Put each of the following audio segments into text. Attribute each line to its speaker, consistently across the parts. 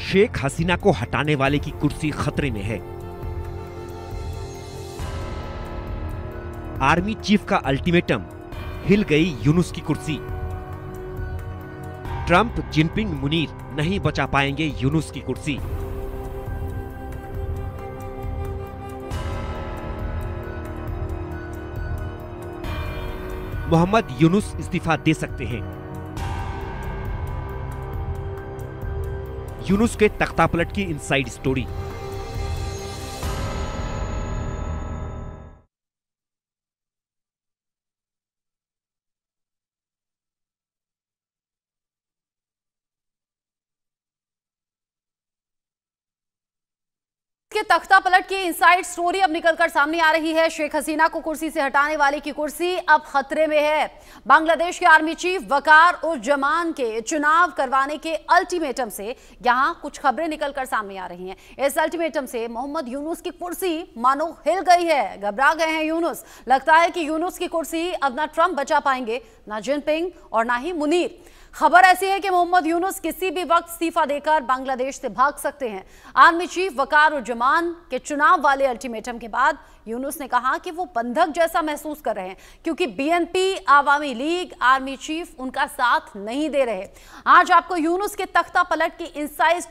Speaker 1: शेख हसीना को हटाने वाले की कुर्सी खतरे में है। आर्मी चीफ का अल्टीमेटम, हिल गई यूनुस की कुर्सी। ट्रंप, जिनपिंग, मुनीर नहीं बचा पाएंगे यूनुस की कुर्सी। मोहम्मद यूनुस इस्तीफा दे सकते हैं। यूनुस के तख्तापलट की इनसाइड स्टोरी।
Speaker 2: के तख्ता पलट की इनसाइड स्टोरी अब निकलकर सामने आ रही है। शेख हसीना को कुर्सी से हटाने वाले की कुर्सी अब खतरे में है। बांग्लादेश के आर्मी चीफ वकार उर जमान के चुनाव करवाने के अल्टीमेटम से यहां कुछ खबरें निकलकर सामने आ रही हैं। इस अल्टीमेटम से मोहम्मद यूनुस की कुर्सी मानो हिल गई है। घबरा गए हैं यूनुस। लगता है कि यूनुस की कुर्सी अब ना ट्रंप बचा पाएंगे, ना जिनपिंग और ना ही मुनीर। खबर ऐसी है कि मोहम्मद यूनुस किसी भी वक्त इस्तीफा देकर बांग्लादेश से भाग सकते हैं। आर्मी चीफ वकार उर जमान के चुनाव वाले अल्टीमेटम के बाद यूनुस ने कहा कि वो बंधक जैसा महसूस कर रहे हैं, क्योंकि BNP, Awami league, army chief उनका साथ नहीं दे रहे। आज आपको यूनुस के तख्ता पलट की इनसाइड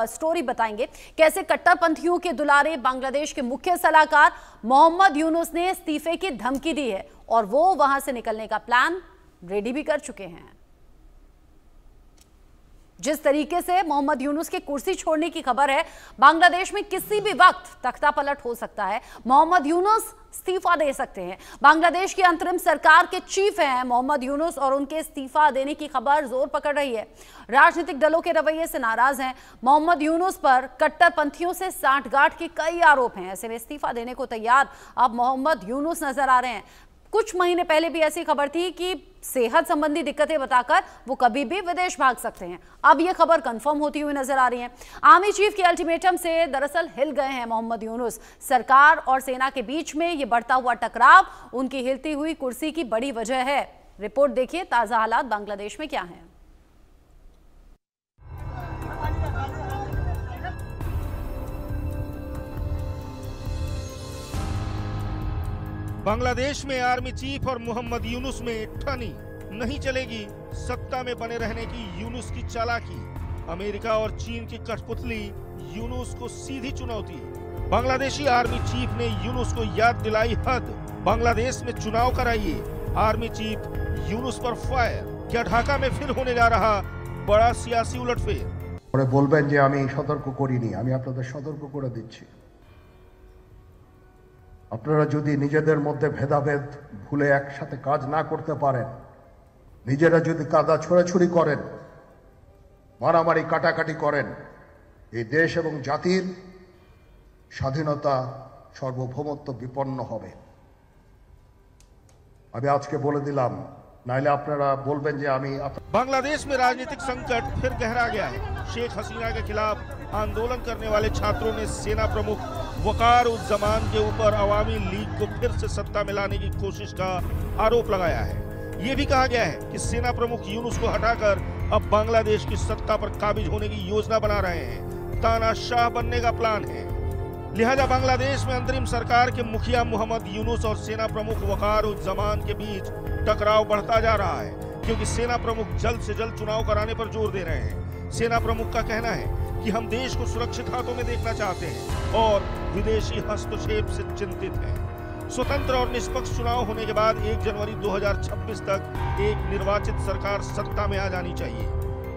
Speaker 2: स्टोरी बताएंगे। कैसे कट्टरपंथियों के दुलारे बांग्लादेश के मुख्य सलाहकार मोहम्मद यूनुस ने इस्तीफे की धमकी दी है और वो वहां से निकलने का प्लान रेडी भी कर चुके हैं। जिस तरीके से मोहम्मद यूनुस की कुर्सी छोड़ने की खबर है, बांग्लादेश में किसी भी वक्त तख्ता पलट हो सकता है। मोहम्मद यूनुस इस्तीफा दे सकते हैं। बांग्लादेश की अंतरिम सरकार के चीफ हैं मोहम्मद यूनुस और उनके इस्तीफा देने की खबर जोर पकड़ रही है। राजनीतिक दलों के रवैये से नाराज हैं। मोहम्मद यूनुस पर कट्टरपंथियों से सांठगांठ के कई आरोप हैं। ऐसे में इस्तीफा देने को तैयार अब मोहम्मद यूनुस नजर आ रहे हैं। कुछ महीने पहले भी ऐसी खबर थी कि सेहत संबंधी दिक्कतें बताकर वो कभी भी विदेश भाग सकते हैं। अब ये खबर कंफर्म होती हुई नजर आ रही है। आर्मी चीफ के अल्टीमेटम से दरअसल हिल गए हैं मोहम्मद यूनुस। सरकार और सेना के बीच में ये बढ़ता हुआ टकराव उनकी हिलती हुई कुर्सी की बड़ी वजह है। रिपोर्ट देखिए, ताजा हालात बांग्लादेश में क्या है।
Speaker 3: बांग्लादेश में आर्मी चीफ और मोहम्मद यूनुस में ठनी नहीं चलेगी। सत्ता में बने रहने की यूनुस की चालाकी। अमेरिका और चीन की कठपुतली यूनुस को सीधी चुनौती। बांग्लादेशी आर्मी चीफ ने यूनुस को याद दिलाई हद। बांग्लादेश में चुनाव कराइए। आर्मी चीफ यूनुस पर फायर। क्या ढाका में फिर होने जा रहा बड़ा सियासी उलटफेर?
Speaker 4: बोलबेन जे आमी सतर्क करिनी, आमी आपनादेर सतर्क करे दिচ্ছি। আপনারা যদি নিজেদের মধ্যে ভেদাভেদ ভুলে একসাথে কাজ না করতে পারেন, নিজেরা যদি কাদা ছোড়াছুড়ি করেন, মারামারি কাটাকাটি করেন, এই দেশ এবং জাতির স্বাধীনতা সার্বভৌমত্ব বিপন্ন হবে। আমি আজকে বলে দিলাম, নাইলে আপনারা বলবেন যে আমি।
Speaker 3: बांग्लादेश में राजनीतिक संकट फिर गहरा गया है। शेख हसीना के खिलाफ आंदोलन करने वाले छात्रों ने सेना प्रमुख वकार उर जमान के ऊपर अवामी लीग को फिर से सत्ता में लाने की कोशिश का आरोप लगाया है। ये भी कहा गया है कि सेना प्रमुख यूनुस को हटाकर अब बांग्लादेश की सत्ता पर काबिज होने की योजना बना रहे हैं। तानाशाह बनने का प्लान है। लिहाजा बांग्लादेश में अंतरिम सरकार के मुखिया मोहम्मद यूनुस और सेना प्रमुख वकार उर जमान के बीच टकराव बढ़ता जा रहा है, क्योंकि सेना प्रमुख जल्द से जल्द चुनाव कराने पर जोर दे रहे हैं। सेना प्रमुख का कहना है कि हम देश को सुरक्षित हाथों में देखना चाहते हैं और विदेशी हस्तक्षेप से चिंतित हैं। स्वतंत्र और निष्पक्ष चुनाव होने के बाद 1 जनवरी 2026 तक एक निर्वाचित सरकार सत्ता में आ जानी चाहिए,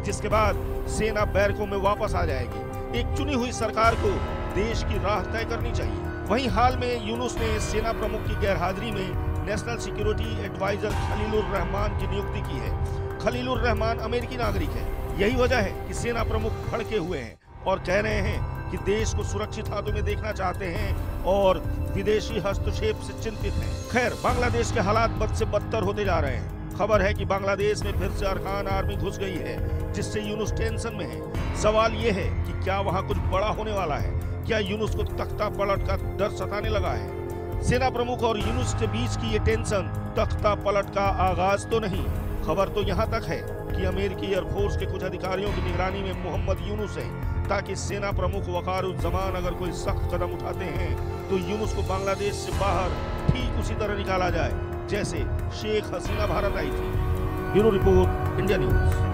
Speaker 3: जिसके बाद सेना बैरकों में वापस आ जाएगी। एक चुनी हुई सरकार को देश की राह तय करनी चाहिए। वहीं हाल में यूनुस ने सेना प्रमुख की गैरहाजिरी में national security adviser Khalilur Rahman की नियुक्ति की है। खलीलुर रहमान अमेरिकी नागरिक है। यही वजह है कि सेना प्रमुख भड़के हुए हैं और कह रहे हैं कि देश को सुरक्षित हाथों में देखना चाहते हैं और विदेशी हस्तक्षेप से चिंतित हैं। खैर, बांग्लादेश के हालात बद से बदतर होते जा रहे हैं। खबर है कि बांग्लादेश में फिर से अरकान आर्मी घुस गई है, जिससे यूनुस टेंशन में है। सवाल ये है कि क्या वहाँ कुछ बड़ा होने वाला है? क्या यूनुस को तख्ता पलट का डर सताने लगा है? सेना प्रमुख और यूनुस के बीच की ये टेंशन तख्ता पलट का आगाज तो नहीं। खबर तो यहाँ तक है कि अमेरिकी एयरफोर्स के कुछ अधिकारियों की निगरानी में मोहम्मद यूनुस है ताकि सेना प्रमुख वकारुज्जमान अगर कोई सख्त कदम उठाते हैं तो यूनुस को बांग्लादेश से बाहर ठीक उसी तरह निकाला जाए जैसे शेख हसीना भारत आई थी। Bureau report, India news.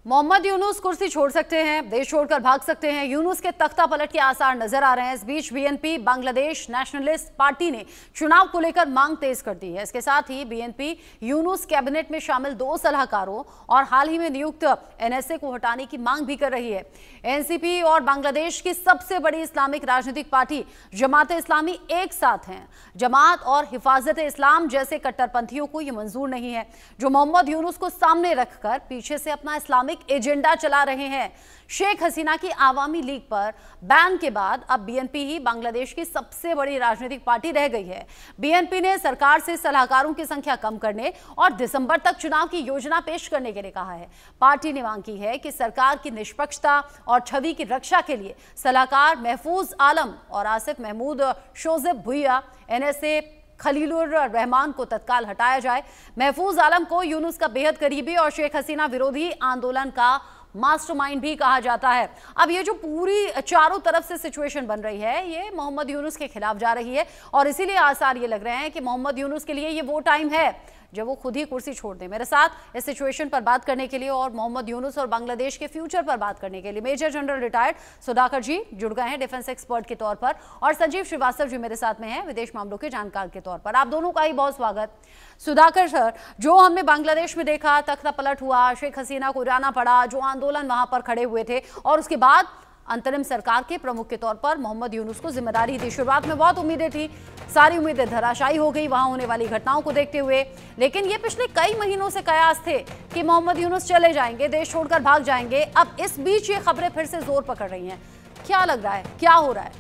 Speaker 2: Mohammad Yunus कुर्सी छोड़ सकते हैं, देश छोड़कर भाग सकते हैं। यूनुस के तख्ता पलट के आसार नजर आ रहे हैं। इस बीच बीएनपी बांग्लादेश नेशनलिस्ट पार्टी ने चुनाव को लेकर मांग तेज कर दी है। इसके साथ ही बीएनपी यूनुस कैबिनेट में शामिल 2 सलाहकारों और हाल ही में नियुक्त एनएसए को हटाने की मांग भी कर रही है। एनसीपी और बांग्लादेश की सबसे बड़ी इस्लामिक राजनीतिक पार्टी जमात इस्लामी एक साथ हैं। जमात और हिफाजत इस्लाम जैसे कट्टरपंथियों को यह मंजूर नहीं है जो मोहम्मद यूनुस को सामने रखकर पीछे से अपना इस्लामिक एजेंडा चला रहे हैं। शेख हसीना की आवामी लीग पर बैन के बाद अब बीएनपी ही बांग्लादेश की सबसे बड़ी राजनीतिक पार्टी रह गई है। बीएनपी ने सरकार से सलाहकारों की संख्या कम करने और दिसंबर तक चुनाव की योजना पेश करने के लिए कहा है। पार्टी ने मांग की है कि सरकार की निष्पक्षता और छवि की रक्षा के लिए सलाहकार महफूज आलम और आसिफ महमूद शोजेब भुइया एनएसए खलीलुर रहमान को तत्काल हटाया जाए। महफूज आलम को यूनुस का बेहद करीबी और शेख हसीना विरोधी आंदोलन का मास्टरमाइंड भी कहा जाता है। अब ये जो पूरी चारों तरफ से सिचुएशन बन रही है ये मोहम्मद यूनुस के खिलाफ जा रही है और इसीलिए आसार ये लग रहे हैं कि मोहम्मद यूनुस के लिए ये वो टाइम है जब वो खुद ही कुर्सी छोड़ दें। मेरे साथ इस सिचुएशन पर बात करने के लिए और मोहम्मद यूनुस और बांग्लादेश के फ्यूचर पर बात करने के लिए मेजर जनरल रिटायर्ड सुधाकर जी जुड़ गए हैं डिफेंस एक्सपर्ट के तौर पर और संजीव श्रीवास्तव जी मेरे साथ में हैं विदेश मामलों के जानकार के तौर पर। आप दोनों का ही बहुत स्वागत। सुधाकर सर, जो हमने बांग्लादेश में देखा, तख्ता पलट हुआ, शेख हसीना को जाना पड़ा, जो आंदोलन वहां पर खड़े हुए थे और उसके बाद अंतरिम सरकार के प्रमुख के तौर पर मोहम्मद यूनुस को जिम्मेदारी दी। शुरुआत में बहुत उम्मीदें थी, सारी उम्मीदें धराशायी हो गई वहां होने वाली घटनाओं को देखते हुए। लेकिन ये पिछले कई महीनों से कयास थे कि मोहम्मद यूनुस चले जाएंगे, देश छोड़कर भाग जाएंगे। अब इस बीच ये खबरें फिर से जोर पकड़ रही हैं। क्या लग रहा है, क्या हो रहा है?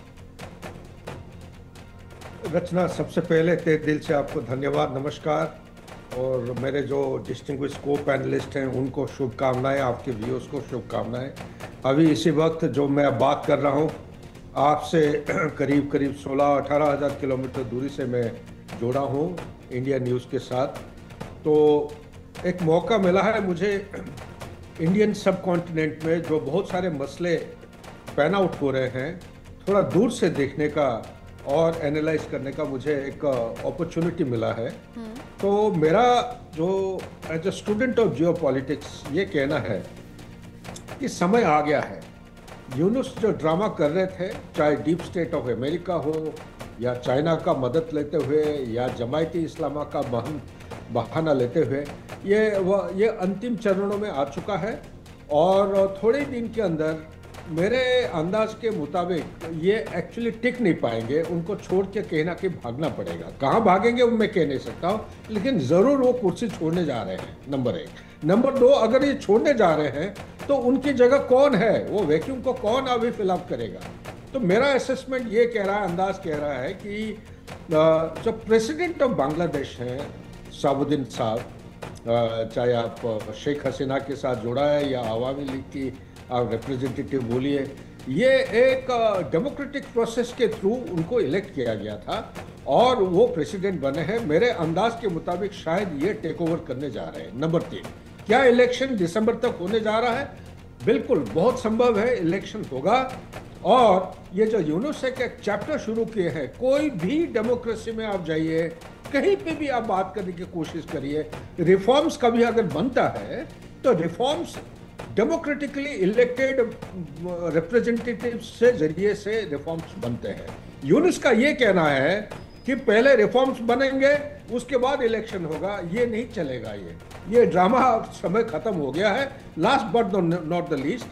Speaker 5: रचना, सबसे पहले तहे दिल से आपको धन्यवाद, नमस्कार। और मेरे जो डिस्टिंग्विश को पैनलिस्ट हैं उनको शुभकामनाएं, आपके व्यूअर्स को शुभकामनाएं। अभी इसी वक्त जो मैं बात कर रहा हूं आपसे करीब 16-18 हज़ार किलोमीटर दूरी से मैं जुड़ा हूं इंडिया न्यूज़ के साथ। तो एक मौका मिला है मुझे इंडियन सब कॉन्टिनेंट में जो बहुत सारे मसले पैन आउट हो रहे हैं थोड़ा दूर से देखने का और एनालाइज करने का मुझे एक अपॉर्चुनिटी मिला है। तो मेरा जो as a student of geopolitics ये कहना है कि समय आ गया है। यूनुस जो ड्रामा कर रहे थे, चाहे डीप स्टेट ऑफ अमेरिका हो या चाइना का मदद लेते हुए या जमायती इस्लामा का बहाना लेते हुए, ये अंतिम चरणों में आ चुका है और थोड़े दिन के अंदर मेरे अंदाज के मुताबिक ये एक्चुअली टिक नहीं पाएंगे। उनको छोड़ के कहीं ना कहीं भागना पड़ेगा। कहाँ भागेंगे वो मैं कह नहीं सकता हूँ, लेकिन ज़रूर वो कुर्सी छोड़ने जा रहे हैं, नंबर 1। नंबर 2, अगर ये छोड़ने जा रहे हैं तो उनकी जगह कौन है, वो वैक्यूम को कौन अभी फिलअप करेगा। तो मेरा असेसमेंट ये कह रहा है, अंदाज कह रहा है कि जो प्रेसिडेंट ऑफ बांग्लादेश हैं शहाबुद्दीन साहब, चाहे आप शेख हसीना के साथ जुड़ा है या आवामी लीग की आप रिप्रेजेंटेटिव बोलिए, ये एक डेमोक्रेटिक प्रोसेस के थ्रू उनको इलेक्ट किया गया था और वो प्रेसिडेंट बने हैं। मेरे अंदाज के मुताबिक शायद ये टेक ओवर करने जा रहे हैं। नंबर 3, क्या इलेक्शन दिसंबर तक होने जा रहा है? बिल्कुल, बहुत संभव है इलेक्शन होगा। और ये जो यूनुस एक चैप्टर शुरू किए हैं, कोई भी डेमोक्रेसी में आप जाइए, कहीं पे भी आप बात करने की कोशिश करिए, रिफॉर्म्स कभी अगर बनता है तो रिफॉर्म्स डेमोक्रेटिकली इलेक्टेड रिप्रेजेंटेटिव से जरिए से रिफॉर्म्स बनते हैं। यूनुस का ये कहना है कि पहले रिफॉर्म्स बनेंगे उसके बाद इलेक्शन होगा, ये नहीं चलेगा। ये ड्रामा समय खत्म हो गया है। Last but not the least,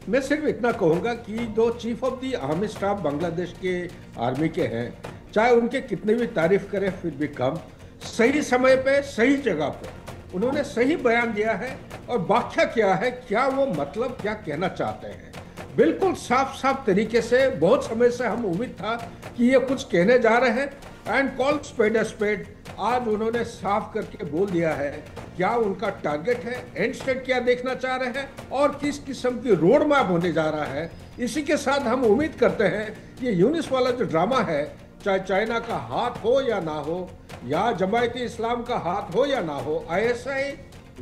Speaker 5: मैं सिर्फ इतना कहूँगा कि जो chief of the army staff Bangladesh के आर्मी के हैं, चाहे उनके कितने भी तारीफ करें फिर भी कम, सही समय पे सही जगह पे उन्होंने सही बयान दिया है और व्याख्या किया है क्या वो मतलब क्या कहना चाहते हैं। बिल्कुल साफ साफ तरीके से, बहुत समय से हम उम्मीद था कि ये कुछ कहने जा रहे हैं and call spade a spade. आज उन्होंने साफ करके बोल दिया है क्या उनका टारगेट है, एंड स्टेट क्या देखना चाह रहे हैं और किस किस्म की रोड मैप होने जा रहा है। इसी के साथ हम उम्मीद करते हैं ये यूनुस वाला जो ड्रामा है, चाहे चाइना का हाथ हो या ना हो, या जमायती इस्लाम का हाथ हो या ना हो, आईएसआई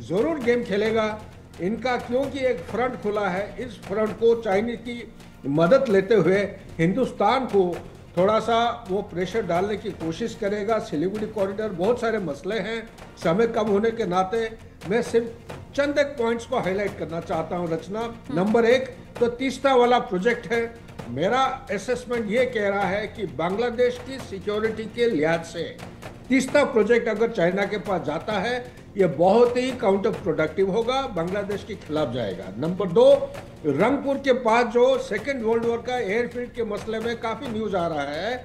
Speaker 5: जरूर गेम खेलेगा इनका, क्योंकि एक फ्रंट खुला है। इस फ्रंट को चाइनीज की मदद लेते हुए हिंदुस्तान को थोड़ा सा वो प्रेशर डालने की कोशिश करेगा। सिलीगुड़ी कॉरिडोर, बहुत सारे मसले हैं, समय कम होने के नाते मैं सिर्फ चंद एक पॉइंट्स को हाईलाइट करना चाहता हूं। रचना, नंबर 1 तो तीस्ता वाला प्रोजेक्ट है। मेरा असेसमेंट ये कह रहा है कि बांग्लादेश की सिक्योरिटी के लिहाज से तीस्ता प्रोजेक्ट अगर चाइना के पास जाता है, ये बहुत ही काउंटर प्रोडक्टिव होगा, बांग्लादेश के खिलाफ जाएगा। नंबर 2, रंगपुर के पास जो सेकेंड वर्ल्ड वॉर का एयरफील्ड के मसले में काफी न्यूज आ रहा है,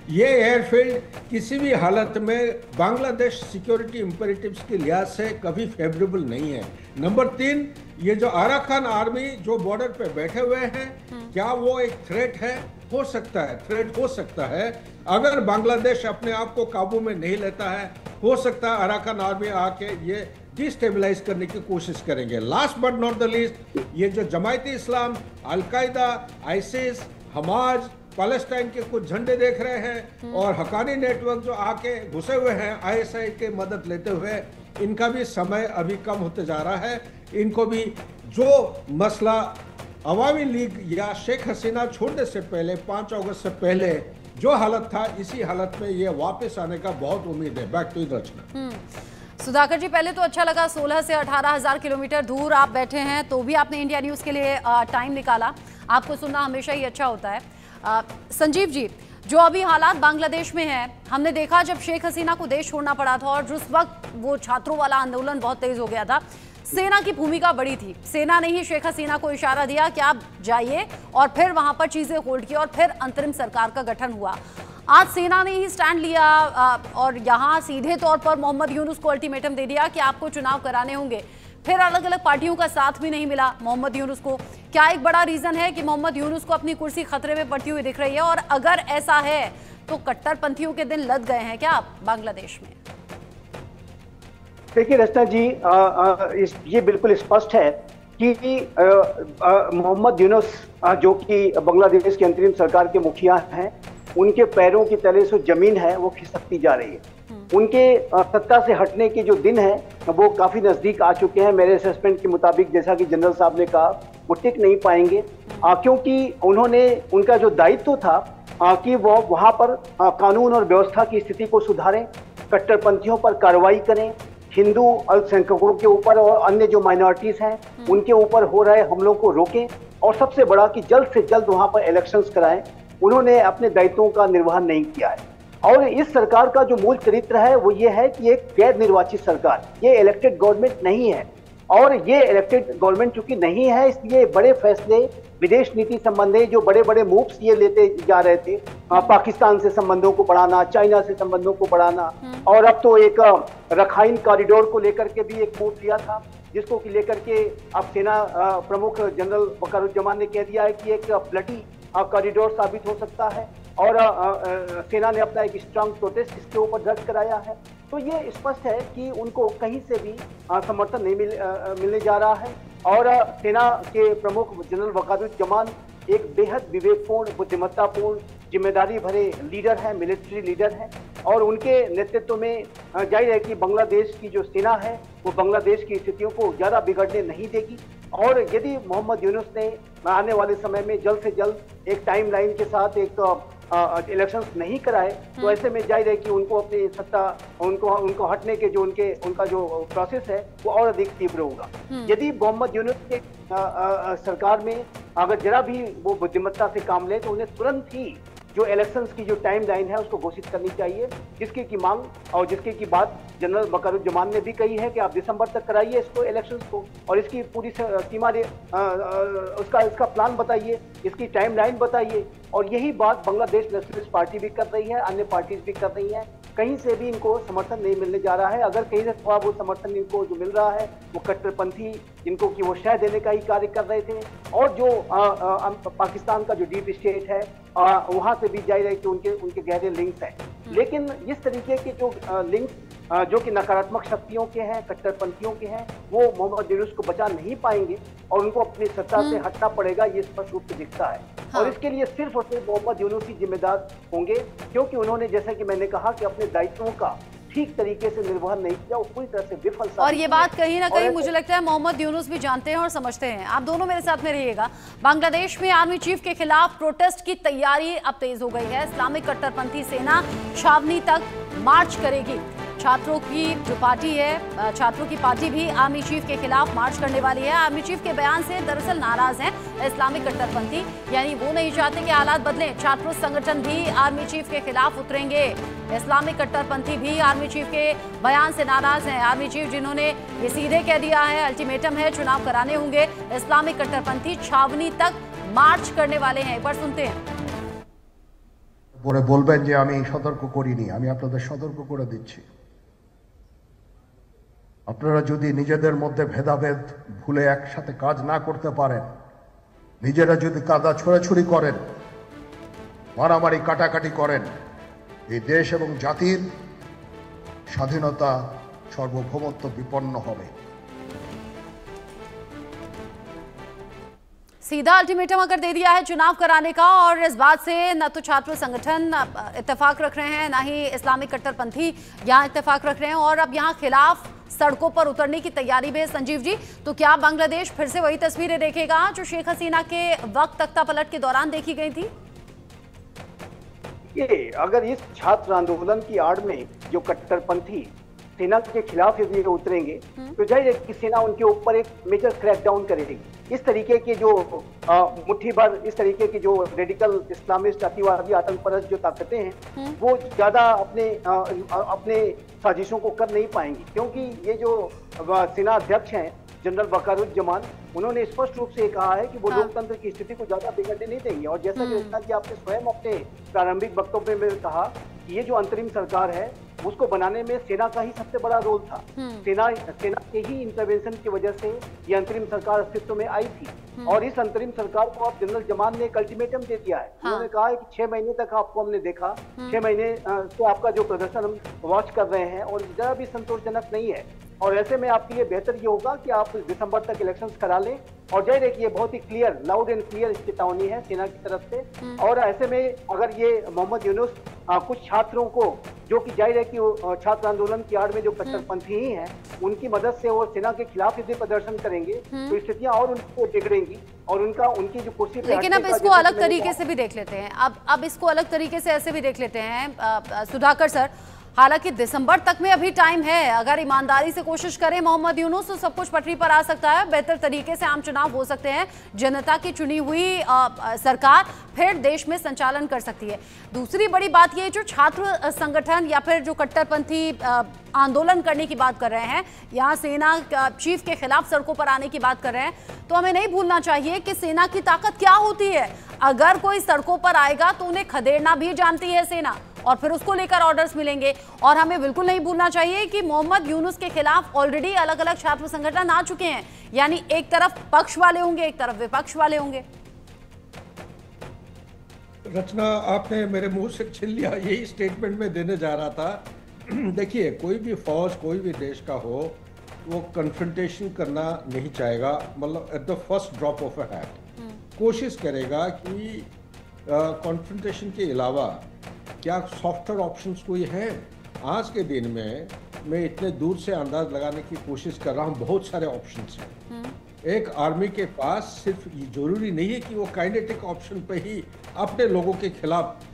Speaker 5: ये एयरफील्ड किसी भी हालत में बांग्लादेश सिक्योरिटी इंपेरेटिव्स के लिहाज से कभी फेवरेबल नहीं है। नंबर 3, ये जो अराकान आर्मी जो बॉर्डर पे बैठे हुए हैं, क्या वो एक थ्रेट है? हो सकता है, थ्रेट हो सकता है। अगर बांग्लादेश अपने आप को काबू में नहीं लेता है, हो सकता है अराकान आर्मी आके ये डिस्टेबलाइज करने की कोशिश करेंगे। Last but not the least, ये जो जमायती इस्लाम, अलकायदा, आईसिस, हमाज, पैलेस्टाइन के कुछ झंडे देख रहे हैं और हकानी नेटवर्क जो आके घुसे हुए हैं आईएसआई के मदद लेते हुए, इनका भी समय अभी कम होते जा रहा है। इनको भी जो मसला अवामी लीग या शेख हसीना छोड़ने से पहले 5 अगस्त से पहले जो हालत था, इसी हालत में ये वापस आने का बहुत उम्मीद है। बैक टू रचना।
Speaker 2: सुधाकर जी, पहले तो अच्छा लगा 16 से 18,000 किलोमीटर दूर आप बैठे हैं तो भी आपने इंडिया न्यूज़ के लिए टाइम निकाला। आपको सुनना हमेशा ही अच्छा होता है। संजीव जी, जो अभी हालात बांग्लादेश में है, हमने देखा जब शेख हसीना को देश छोड़ना पड़ा था और जिस वक्त वो छात्रों वाला आंदोलन बहुत तेज हो गया था, सेना की भूमिका बड़ी थी। सेना ने ही शेख हसीना को इशारा दिया कि आप जाइए, और फिर वहां पर चीजें होल्ड की और फिर अंतरिम सरकार का गठन हुआ। आज सेना ने ही स्टैंड लिया और यहां सीधे तौर पर मोहम्मद यूनुस को अल्टीमेटम दे दिया कि आपको चुनाव कराने होंगे। फिर अलग अलग पार्टियों का साथ भी नहीं मिला मोहम्मद यूनुस को। क्या एक बड़ा रीजन है कि मोहम्मद यूनुस को अपनी कुर्सी खतरे में पड़ती हुई दिख रही है? और अगर ऐसा है तो कट्टरपंथियों के दिन लद गए हैं क्या बांग्लादेश में?
Speaker 6: देखिए रचना जी, ये बिल्कुल स्पष्ट है कि मोहम्मद यूनुस जो कि बांग्लादेश की अंतरिम सरकार के मुखिया हैं, उनके पैरों की तले से जमीन है वो खिसकती जा रही है। उनके सत्ता से हटने के जो दिन है वो काफी नजदीक आ चुके हैं। मेरे असेसमेंट के मुताबिक, जैसा कि जनरल साहब ने कहा, वो टिक नहीं पाएंगे, क्योंकि उन्होंने, उनका जो दायित्व था कि वो वहां पर कानून और व्यवस्था की स्थिति को सुधारें, कट्टरपंथियों पर कार्रवाई करें, हिंदू अल्पसंख्यकों के ऊपर और अन्य जो माइनॉरिटीज हैं उनके ऊपर हो रहे हमलों को रोकें, और सबसे बड़ा कि जल्द से जल्द वहां पर इलेक्शंस कराएं। उन्होंने अपने दायित्वों का निर्वहन नहीं किया है। और इस सरकार का जो मूल चरित्र है वो ये है कि एक गैर निर्वाचित सरकार, ये इलेक्टेड गवर्नमेंट नहीं है। और ये इलेक्टेड गवर्नमेंट चूंकि नहीं है, इसलिए बड़े फैसले, विदेश नीति संबंधी जो बड़े बड़े मूव्स ये लेते जा रहे थे, पाकिस्तान से संबंधों को बढ़ाना, चाइना से संबंधों को बढ़ाना, और अब तो एक रखाइन कॉरिडोर को लेकर के भी एक मूव लिया था, जिसको कि लेकर के अब सेना प्रमुख जनरल वकारुज्जमान ने कह दिया है कि एक ब्लडी कॉरिडोर साबित हो सकता है, और सेना ने अपना एक स्ट्रांग प्रोटेस्ट इसके ऊपर दर्ज कराया है। तो ये स्पष्ट है कि उनको कहीं से भी समर्थन नहीं मिलने जा रहा है। और सेना के प्रमुख जनरल वकारुज्जमान एक बेहद विवेकपूर्ण, बुद्धिमत्तापूर्ण, जिम्मेदारी भरे लीडर हैं, मिलिट्री लीडर हैं, और उनके नेतृत्व में जाहिर है कि बांग्लादेश की जो सेना है वो बांग्लादेश की स्थितियों को ज़्यादा बिगड़ने नहीं देगी। और यदि मोहम्मद यूनुस ने आने वाले समय में जल्द से जल्द एक टाइमलाइन के साथ एक इलेक्शंस नहीं कराए, तो ऐसे में जाहिर है कि उनको अपनी सत्ता, उनको हटने के जो उनका जो प्रोसेस है वो और अधिक तीव्र होगा। यदि मोहम्मद यूनुस के सरकार में अगर जरा भी वो बुद्धिमत्ता से काम ले, तो उन्हें तुरंत ही जो इलेक्शंस की जो टाइम लाइन है उसको घोषित करनी चाहिए, जिसकी की मांग और जिसकी की बात जनरल वकारुज्जमान ने भी कही है कि आप दिसंबर तक कराइए इसको, इलेक्शंस को, और इसकी पूरी सीमा इसका प्लान बताइए, इसकी टाइम लाइन बताइए। और यही बात बांग्लादेश नेशनलिस्ट पार्टी भी कर रही है, अन्य पार्टीज भी कर रही हैं। कहीं से भी इनको समर्थन नहीं मिलने जा रहा है। अगर कहीं से थोड़ा वो समर्थन इनको जो मिल रहा है वो कट्टरपंथी, जिनको कि वो शह देने का ही कार्य कर रहे थे, और जो पाकिस्तान का जो डीप स्टेट है वहां से भी जाहिर है कि उनके गहरे लिंक्स हैं। लेकिन इस तरीके के जो लिंक्स जो कि नकारात्मक शक्तियों के हैं, कट्टरपंथियों के हैं, वो मोहम्मद यूनुस को बचा नहीं पाएंगे और उनको अपनी सत्ता से हटना पड़ेगा, ये स्पष्ट रूप से दिखता है।
Speaker 2: हाँ।
Speaker 6: और इसके लिए सिर्फ और सिर्फ मोहम्मद यूनुस ही जिम्मेदार होंगे, क्योंकि उन्होंने, जैसा कि मैंने कहा, कि अपने दायित्वों का ठीक तरीके से निर्वहन नहीं किया, पूरी तरह से विफल।
Speaker 2: और ये बात कहीं ना कहीं मुझे लगता है मोहम्मद यूनुस भी जानते हैं और समझते हैं। आप दोनों मेरे साथ में रहिएगा। बांग्लादेश में आर्मी चीफ के खिलाफ प्रोटेस्ट की तैयारी अब तेज हो गई है। इस्लामिक कट्टरपंथी सेना छावनी तक मार्च करेगी। छात्रों की जो पार्टी है, छात्रों की पार्टी भी आर्मी चीफ के खिलाफ मार्च करने वाली है। आर्मी चीफ के बयान से दरअसल नाराज हैं इस्लामिक कट्टरपंथी, यानी वो नहीं चाहते कि हालात बदलें। छात्र संगठन भी आर्मी चीफ के खिलाफ उतरेंगे। इस्लामिक कट्टरपंथी भी आर्मी चीफ के बयान से नाराज हैं। आर्मी चीफ जिन्होंने ये सीधे कह दिया है, अल्टीमेटम है, चुनाव कराने होंगे। इस्लामिक कट्टरपंथी छावनी तक मार्च करने वाले हैं। एक बार सुनते हैं।
Speaker 4: পরে বলবেন যে আমি সতর্ক করিনি, আমি আপনাদের সতর্ক করে দিচ্ছি। আপনারা যদি নিজেদের মধ্যে ভেদাভেদ ভুলে একসাথে কাজ না করতে পারেন, নিজেরা যদি কাদা ছোড়াছুড়ি করেন, মারামারি কাটাকাটি করেন, এই দেশ এবং জাতির স্বাধীনতা সার্বভৌমত্ব বিপন্ন হবে।
Speaker 2: सीधा अल्टीमेटम अगर दे दिया है चुनाव कराने का, और इस बात से न तो छात्र संगठन इत्तेफाक रख रहे हैं, ना ही इस्लामिक कट्टरपंथी यहाँ इत्तेफाक रख रहे हैं, और अब यहाँ खिलाफ सड़कों पर उतरने की तैयारी में है। संजीव जी, तो क्या बांग्लादेश फिर से वही तस्वीरें देखेगा जो शेख हसीना के वक्त तख्ता पलट के दौरान देखी गई थी?
Speaker 6: ये अगर इस छात्र आंदोलन की आड़ में जो कट्टरपंथी सेना के खिलाफ यदि उतरेंगे तो जाहिर है कि सेना उनके ऊपर एक मेजर क्रैकडाउन करेगी। इस तरीके के जो मुट्ठी भर, इस तरीके की जो रेडिकल इस्लामिस्ट अतिवादी आतंकपरस्त जो ताकतें हैं, वो ज्यादा अपने साजिशों को कर नहीं पाएंगी, क्योंकि ये जो सेना अध्यक्ष हैं जनरल वकारुज्जमान, उन्होंने स्पष्ट रूप से कहा है कि वो लोकतंत्र की स्थिति को ज्यादा बिगड़ने नहीं देंगे। और जैसा कि आपने स्वयं अपने प्रारंभिक वक्तव्य में कहा कि ये जो अंतरिम सरकार है उसको बनाने में सेना का ही सबसे बड़ा रोल था। सेना के ही इंटरवेंशन की वजह से ये अंतरिम सरकार अस्तित्व में आई थी। और इस अंतरिम सरकार को अब जनरल जमान ने एक अल्टीमेटम दे दिया है। उन्होंने कहा है कि 6 महीने तक आपको हमने देखा, 6 महीने से आपका जो प्रदर्शन हम वॉच कर रहे हैं और जरा भी संतोषजनक नहीं है, और ऐसे में आपके लिए बेहतर ये होगा कि आप दिसंबर तक इलेक्शंस करा लें। और जाहिर है कि ये बहुत ही क्लियर, लाउड एंड क्लियर चेतावनी है सेना की तरफ से। और ऐसे में अगर ये मोहम्मद यूनुस कुछ छात्रों को, जो कि जाहिर है कि छात्र आंदोलन की आड़ में जो कट्टरपंथी ही हैं, उनकी मदद से वो सेना के खिलाफ यदि प्रदर्शन करेंगे तो स्थितियां और उनको बिगड़ेंगी और उनकी जो कुर्सी पे,
Speaker 2: लेकिन अब इसको अलग तरीके से भी देख लेते हैं। अब इसको अलग तरीके से ऐसे भी देख लेते हैं सुधाकर सर। हालांकि दिसंबर तक में अभी टाइम है, अगर ईमानदारी से कोशिश करें मोहम्मद यूनुस तो सब कुछ पटरी पर आ सकता है, बेहतर तरीके से आम चुनाव हो सकते हैं, जनता की चुनी हुई सरकार फिर देश में संचालन कर सकती है। दूसरी बड़ी बात ये, जो छात्र संगठन या फिर जो कट्टरपंथी आंदोलन करने की बात कर रहे हैं, यहाँ सेना चीफ के खिलाफ सड़कों पर आने की बात कर रहे हैं, तो हमें नहीं भूलना चाहिए कि सेना की ताकत क्या होती है। अगर कोई सड़कों पर आएगा तो उन्हें खदेड़ना भी जानती है सेना, और फिर उसको लेकर ऑर्डर्स मिलेंगे। और हमें बिल्कुल नहीं भूलना चाहिए कि मोहम्मद यूनुस के खिलाफ ऑलरेडी अलग अलग छात्र संगठन आ चुके हैं, यानी एक तरफ पक्ष वाले होंगे, एक तरफ विपक्ष वाले होंगे।
Speaker 5: रचना, आपने मेरे मुंह से छीन लिया, यही स्टेटमेंट में देने जा रहा था। देखिए, कोई भी फौज कोई भी देश का हो, वो कन्फ्रंटेशन करना नहीं चाहेगा, मतलब at the first drop of a hat कोशिश करेगा कि कॉन्फ्रंटेशन के अलावा क्या सॉफ्टवेयर ऑप्शंस कोई हैं। आज के दिन में मैं इतने दूर से अंदाज लगाने की कोशिश कर रहा हूँ, बहुत सारे ऑप्शंस हैं। एक आर्मी के पास सिर्फ ये जरूरी नहीं है कि वो काइनेटिक ऑप्शन पे ही अपने लोगों के खिलाफ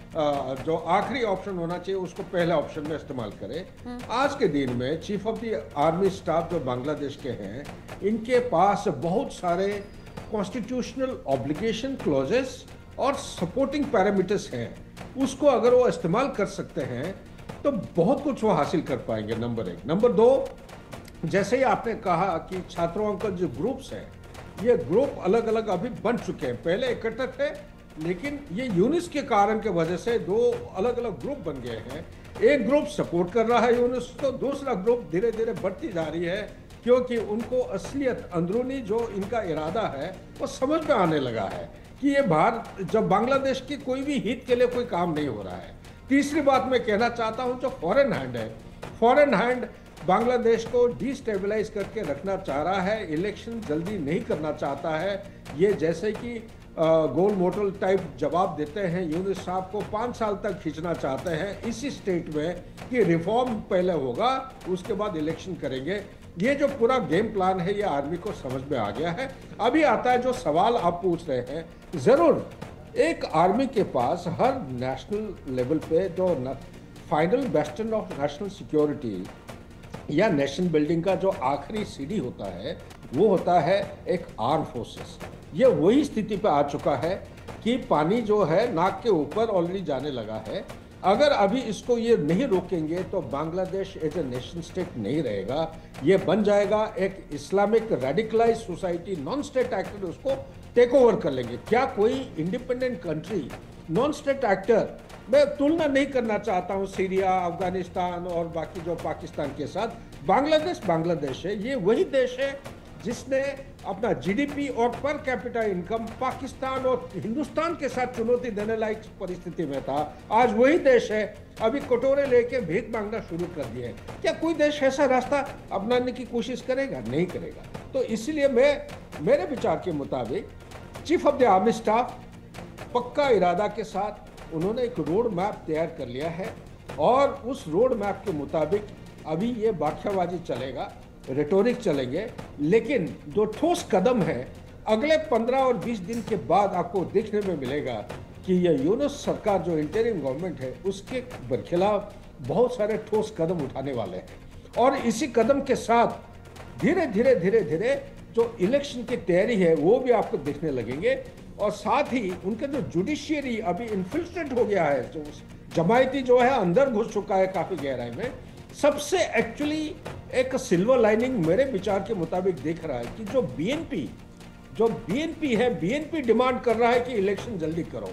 Speaker 5: जो आखिरी ऑप्शन होना चाहिए उसको पहले ऑप्शन में इस्तेमाल करे। आज के दिन में chief of the army staff जो बांग्लादेश के हैं, इनके पास बहुत सारे कॉन्स्टिट्यूशनल ऑब्लिगेशन क्लॉजेस और सपोर्टिंग पैरामीटर्स हैं। उसको अगर वो इस्तेमाल कर सकते हैं तो बहुत कुछ वो हासिल कर पाएंगे, नंबर 1। नंबर 2, जैसे ही आपने कहा कि छात्रों के जो ग्रुप्स हैं, ये ग्रुप अलग अलग अभी बन चुके हैं, पहले इकट्ठे थे, लेकिन ये यूनुस के कारण के वजह से 2 अलग अलग ग्रुप बन गए हैं। एक ग्रुप सपोर्ट कर रहा है यूनुस को, दूसरा ग्रुप धीरे धीरे बढ़ती जा रही है, क्योंकि उनको असलियत, अंदरूनी जो इनका इरादा है वो समझ में आने लगा है कि ये जब बांग्लादेश की कोई भी हित के लिए कोई काम नहीं हो रहा है। तीसरी बात मैं कहना चाहता हूं, जो फॉरेन हैंड है, फॉरेन हैंड बांग्लादेश को डिस्टेबलाइज करके रखना चाह रहा है, इलेक्शन जल्दी नहीं करना चाहता है। ये जैसे कि गोल मोटल टाइप जवाब देते हैं यूनुस साहब को, 5 साल तक खींचना चाहते हैं इसी स्टेट में कि रिफॉर्म पहले होगा उसके बाद इलेक्शन करेंगे। ये जो पूरा गेम प्लान है ये आर्मी को समझ में आ गया है। अभी आता है जो सवाल आप पूछ रहे हैं, जरूर एक आर्मी के पास हर नेशनल लेवल पे जो फाइनल बेस्टन ऑफ नेशनल सिक्योरिटी या नेशन बिल्डिंग का जो आखिरी सीढ़ी होता है वो होता है एक आर्म फोर्सेस। ये वही स्थिति पे आ चुका है कि पानी जो है नाक के ऊपर ऑलरेडी जाने लगा है। अगर अभी इसको ये नहीं रोकेंगे तो Bangladesh as a nation state नहीं रहेगा, ये बन जाएगा एक Islamic radicalize society. Non state actor उसको टेक ओवर कर लेंगे। क्या कोई independent country non state actor, मैं तुलना नहीं करना चाहता हूँ सीरिया, अफगानिस्तान और बाकी जो पाकिस्तान के साथ, बांग्लादेश है। ये वही देश है जिसने अपना जीडीपी और पर कैपिटा इनकम पाकिस्तान और हिंदुस्तान के साथ चुनौती देने लायक परिस्थिति में था। आज वही देश है अभी कटोरे लेके भीख मांगना शुरू कर दिए। क्या कोई देश ऐसा रास्ता अपनाने की कोशिश करेगा? नहीं करेगा। तो इसलिए मेरे विचार के मुताबिक chief of the army staff पक्का इरादा के साथ उन्होंने एक रोड मैप तैयार कर लिया है और उस रोड मैप के मुताबिक अभी ये बाखियाबाजी चलेगा, रेटोरिक चलेंगे, लेकिन जो ठोस कदम है अगले 15 और 20 दिन के बाद आपको देखने में मिलेगा कि ये यूनुस सरकार जो इंटरिम गवर्नमेंट है उसके बरखिलाफ बहुत सारे ठोस कदम उठाने वाले हैं। और इसी कदम के साथ धीरे धीरे जो इलेक्शन की तैयारी है वो भी आपको देखने लगेंगे। और साथ ही उनके जो जुडिशियरी अभी इन्फिल्ट्रेट हो गया है, जो जमायती जो है अंदर घुस चुका है काफी गहराई में। सबसे एक्चुअली एक सिल्वर लाइनिंग मेरे विचार के मुताबिक देख रहा है कि जो बीएनपी है, बीएनपी डिमांड कर रहा है कि इलेक्शन जल्दी करो।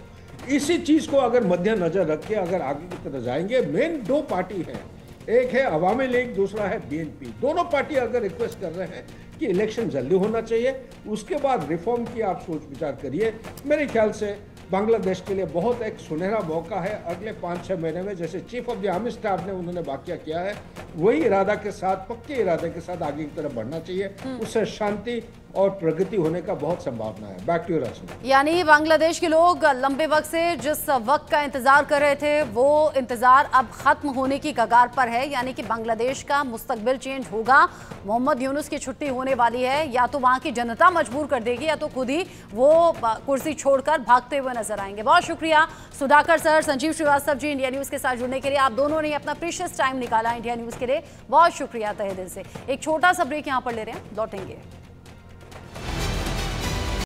Speaker 5: इसी चीज को अगर मद्देनजर रख के अगर आगे की तरफ जाएंगे, मेन 2 पार्टी हैं, एक है अवामी लीग, दूसरा है बीएनपी। दोनों पार्टी अगर रिक्वेस्ट कर रहे हैं कि इलेक्शन जल्दी होना चाहिए, उसके बाद रिफॉर्म की आप सोच विचार करिए। मेरे ख्याल से बांग्लादेश के लिए बहुत एक सुनहरा मौका है अगले 5-6 महीने में। जैसे chief of the army staff ने उन्होंने वाकया किया है, वही इरादा के साथ, पक्के इरादे के साथ आगे की तरफ बढ़ना चाहिए। उससे शांति और प्रगति होने का बहुत संभावना है। बैक टू यू रचना।
Speaker 2: यानी बांग्लादेश के लोग लंबे वक्त से जिस वक्त का इंतजार कर रहे थे वो इंतजार अब खत्म होने की कगार पर है। यानी कि बांग्लादेश का मुस्तकबिल चेंज होगा। मोहम्मद यूनुस की छुट्टी होने वाली है, या तो वहां की जनता मजबूर कर देगी या तो खुद ही वो कुर्सी छोड़कर भागते हुए नजर आएंगे। बहुत शुक्रिया Sudhakar sir, Sanjeev Srivastava ji, India news के साथ जुड़ने के लिए। आप दोनों ने अपना प्रीशियस टाइम निकाला इंडिया न्यूज के लिए, बहुत शुक्रिया तहे दिल से। एक छोटा सा ब्रेक यहाँ पर ले रहे हैं, लौटेंगे।